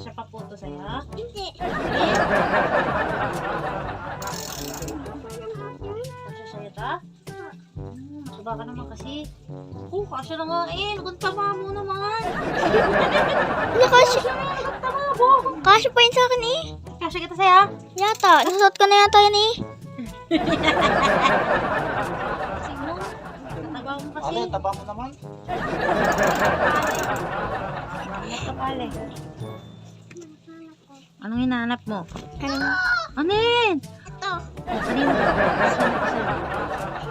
Kasya pa po to sa'yo? Hindi. Kasya sa'yo ta? Matuba ka naman kasi. Kasya na nga eh. Nagantama mo naman. Ano kasya? Nagantama mo. Kasya pa yun sa akin eh. Kasya kita sa'yo? Yata. Nasuot ko na yata yun eh. Kasi mo. Nataba mo kasi. Ate, taba mo naman. Kapale. Anong hinahanap mo? Ano? Ano yun? Ito. Kanino?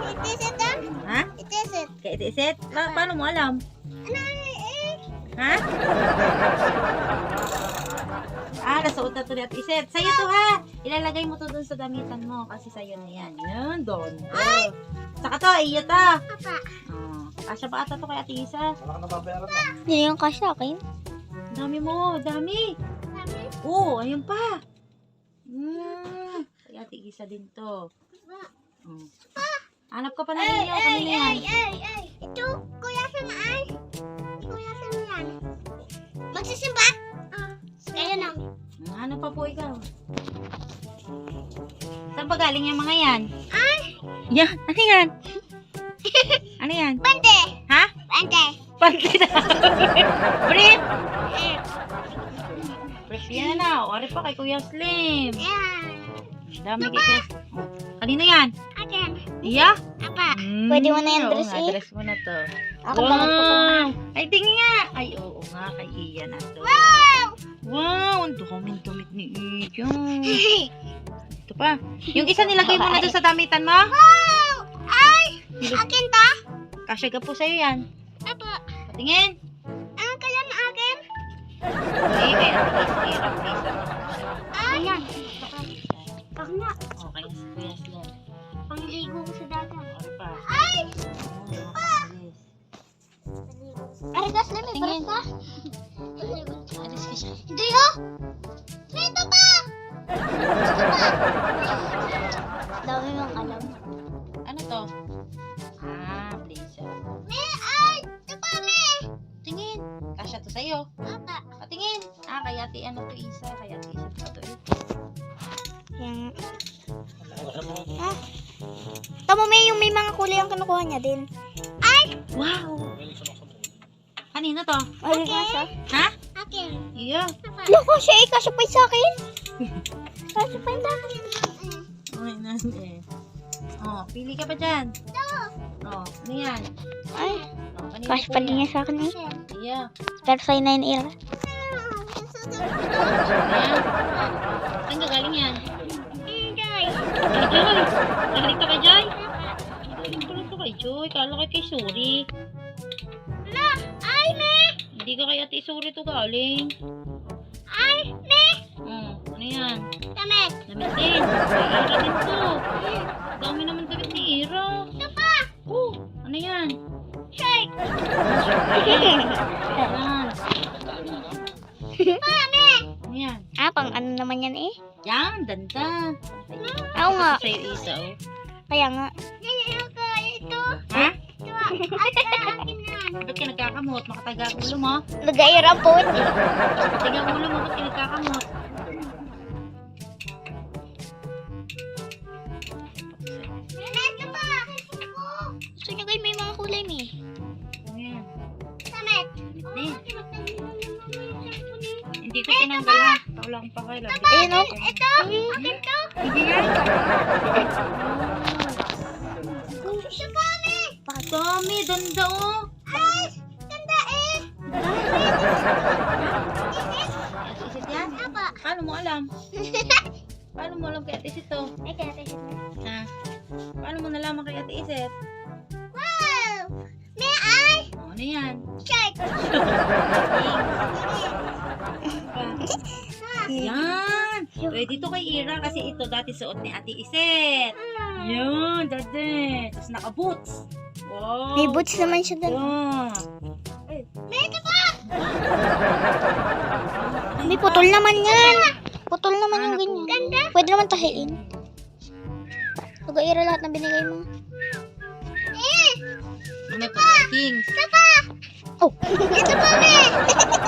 Itisit ah? Ha? Itisit. Kaya itisit? Paano mo alam? Ano eh? Ha? Nasuot na to ni Ate Iset. Sa'yo to ha. Ilalagay mo to dun sa damitan mo. Kasi sa'yo na yan. Yun, doon. Saka to, iyo to. Papa. Kasya pa ata to kay Ate Isa. Wala ka nababayaran mo. Hindi yung kasya akin. Dami mo, dami. Oo, ayun pa. Kay Ate Isa din to. Hanap ka pa na ninyo. Kanina yan. Ito, kuya Samaan. Kuya Samaan. Magsisimba? Kaya na. Ano pa po ikaw? Saan ba galing yung mga yan? Yan, ano yan? Ano yan? Bante. Ha? Bante. Pante na. Brief! Brief yan na. Ori pa kay Kuya Slim. Ayan. Dami kay Kuya Slim. Kanino yan? Akin. Iya? Apa. Pwede mo na yung Oo dress nga, eh. dress mo na to. Ako damit ko pa. Ay, tingin nga. Ay, oo nga. Kay Iya na to. Wow! Wow! Ang dumit ni Iya. Ito pa. Yung isa nilagay mo na doon sa damitan mo? Wow! Ay! Akin ta? Kasya ka po sa'yo yan. Apa. Patingin. Ang kaya na akin? Okay, kaya hirap please. Ayan. Pag na. Okay, Kuya Slim. Pangligo ko sa dagat. Ano pa? Ay! Alis. Ay, gas na may Tingin. ka? Alis ka siya. Hindi oh! Dito pa! Dito pa! Dami mong alam. Ano to? Blazer. Ay! Ito pa, me! Tingin. Kasya to sa'yo. Apa. Patingin. Kaya ati ano to isa. Kaya ati isa to eh. Yung... Ha? Tama may yung may mga kulay ang kinukuha niya din. Ay! Wow! Kanino to? Ay, kasha. Ha? Akin. Iya. Loko siya eh, kasha pa yung sa akin. Kasha pa yung sa akin. Okay na eh. Pili ka pa dyan. Ano yan? Ay, Kanino kasha po pa din yan? niya sa akin eh. Iya. Pero sa'yo na yun, Ira. Ayan. Saan ka galing yan? Kay Joy. Galing ka kay Joy? Galing pala ka kay Joy. Kala ka kay Suri. La! Ay, me! Hindi ka kay Ate Suri to galing. Ay, me! Ano yan? Damit! Damit din. Kay Ira din to. Dami naman damit ni Ira. Ito pa! Ano yan? Shake! Ayan. Pa, me! Ano yan? Pang ano naman yan eh? Yan, danda. Oo nga. Sa'yo isa, oh. Kaya nga. Ito. Ha? Ito. Akin yan. Ba't ka nagkakamot? Makataga ang ulo mo? Nag-aira po. Makataga ang ulo mo, ba't ka nagkakamot? Ito pa. Gusto nyo kayo may mga kulay me. Ano yan? Damit. Damit din. Hindi ko tinanggal ha. Wala akong pakailan. Ayun o. Ito. Akin to. Hindi yan. Ito pa, me. Dami, danda oh. Ay, ganda eh. Isit yan? Apa. Paano mo alam? Paano mo alam kay Ate Isit to? Ay, kaya tayo. Ha? Paano mo nalaman kay Ate Isit? Wow! May ay! Ano yan? Shark! Yan! Pwede to kay Ira kasi ito dati suot ni Ate Iset. Yan, dati. Tapos naka-boots. Wow. May boots naman siya doon. Wow. May ito pa! May putol naman yan. Putol naman yung ganyan. Ganda. Pwede naman tahiin. Nag-aira lahat ng binigay mo. Ano pa? Kings. Ito pa! Oh, ito pa, me.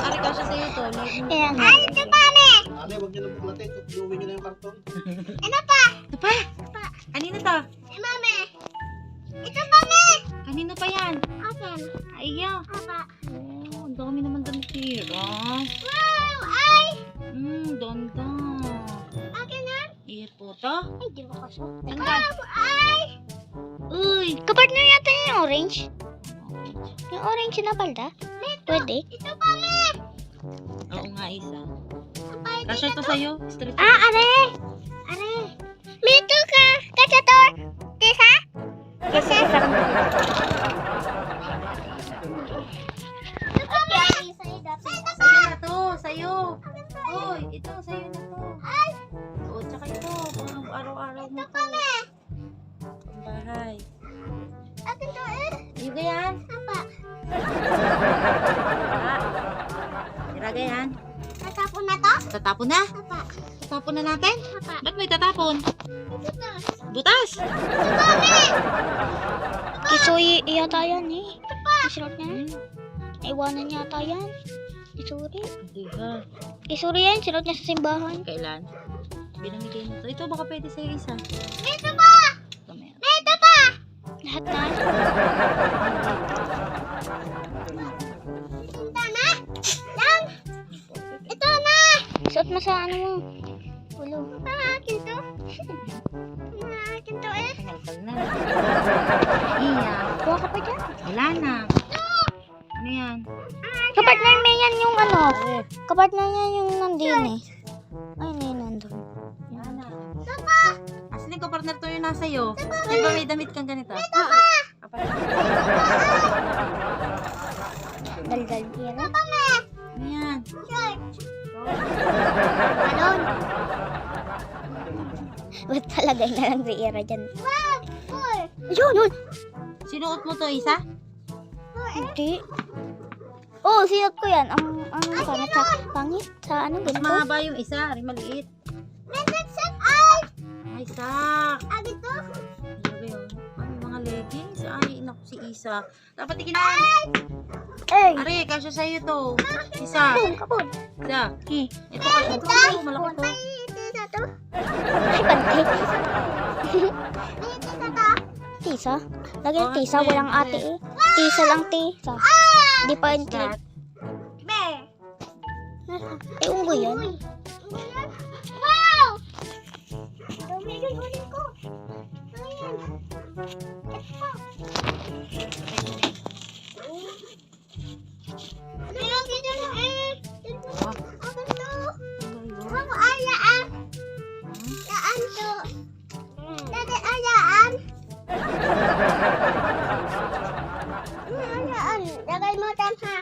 Ari kasi sa'yo to. Ayan. Ay, ito pa, me. Ate, huwag niyo na buklatin. Iuwi niyo na yung karton. Ano pa? Ito pa. Kanino to? Eh, mami. Ito pa, me. Kanino pa yan? Akin. Ay, Apa. Oh, ang dami naman damit tira. Wow, ay. Ganda. Akin na. Earpo to? Ay, di ba kaso? Ganda. Ay. Uy. Kapartner yata yung orange. Yung orange na palda? Pwede. Ito pa, me. Oo nga, isa. Kasya to sa'yo. Strip. Ah, are. Are. Mito ka. Kasya to. Tisa? Tisa. Ito pa, me. Sa'yo na to. Sa'yo. Uy, ito. Sa'yo na to. Ay. Oo, tsaka ito. Pang araw-araw mo Ito to. pa, me. Pang bahay. Akin to eh. Yung ganyan. Apa. Tiraga yan. Natapon na to? Tatapon na. Apa. Tatapon na natin. Apa. Ba't may tatapon? Ito na. Butas. Kisuy yata yan eh. Ito pa. Isunod niya. Iwanan niya yata yan. Isuri. Hindi ha. Isuri yan. Sunod niya sa simbahan. Kailan? Binamigay mo to. Ito baka pwede sa'yo isa. Ito pa. Ito meron. Ito pa. Lahat na. Ito na. Yan. Ito na. Suot mo sa ano mo. Ulo. Akin to. Akin to eh. Tagal na. Iya. Kuha ka pa dyan. Wala na. Ano yan? Kapartner mo yan yung ano. Kapartner niya yung nandun eh. Ay, hindi nandun. Wala na. Asan yung partner to yung nasa iyo? Di ba may damit kang ganito? Daldal pira. Ano yan? Alon. Ba't palagay na lang si Ira dyan? Ayun, yun. Sinuot mo to isa? Hindi. Oo, siyot ko yan. Ang pangit sa pangit. Sa ano, Mas ganito. mahaba yung isa. Rin maliit. Ay, sak. Agito? Ano yun? Ano mga leggings? Ay, naku si Isa. Dapat ikinan. Eh, Are, kasya sa'yo to. Isa. kapon. Isa. Ito kasya to. Malaki to. Tisa to? Ay, bante. Tisa? Lagyan Oh, tisa, walang ate eh. Tisa lang tisa. Di pa yung That. Eh, unggoy yan. Wow! Dami yung kunin ko. Ayan. Ito. Meron dito na eh. Ah. Ako to. Ano yun? Ako ayaan. Yaan to. Dati ayaan. Ayaan. Lagay mo tam ha.